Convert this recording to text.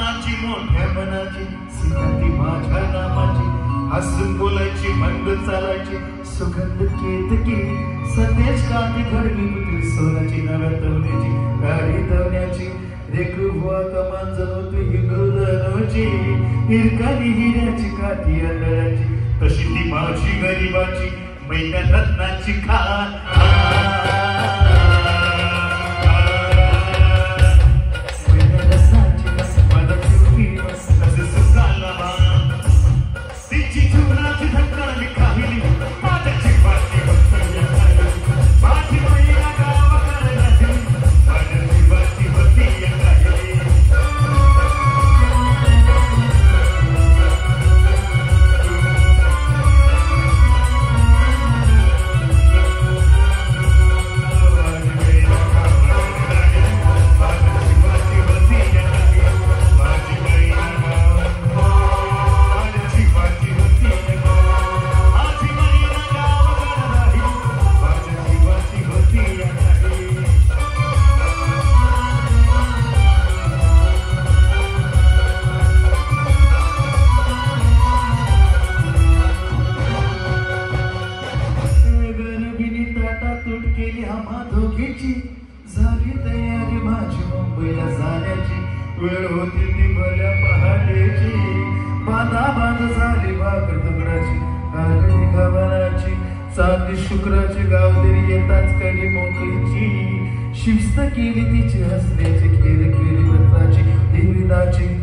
लहानाची मोठ्या मनाची सीता ती माझ्या नामाची हसून बोलायची मंद चालायची सुगंध केतकी संदेश काठी घडवी पुत्री सोनाची नव्या तवण्याची गाडी तवण्याची रेखू बुवा कमान जणू तू हिंदुधनोची हिरकाली हिऱ्याची काठी अंडळाची तशी ती माझी गरीबाची मैना रत्नाची खान झाली तयारी माझी मुंबईला जाण्याची वेळ होती ती भल्या पहाटेची बांधा बांध झाली भाकर तुकडाची कागदी गावाची चांदी शुक्राची गावदेरी येताच कडी मोकळीची शिस्त केली तिची हसण्याची खेळ केली व्रताची देवीदाची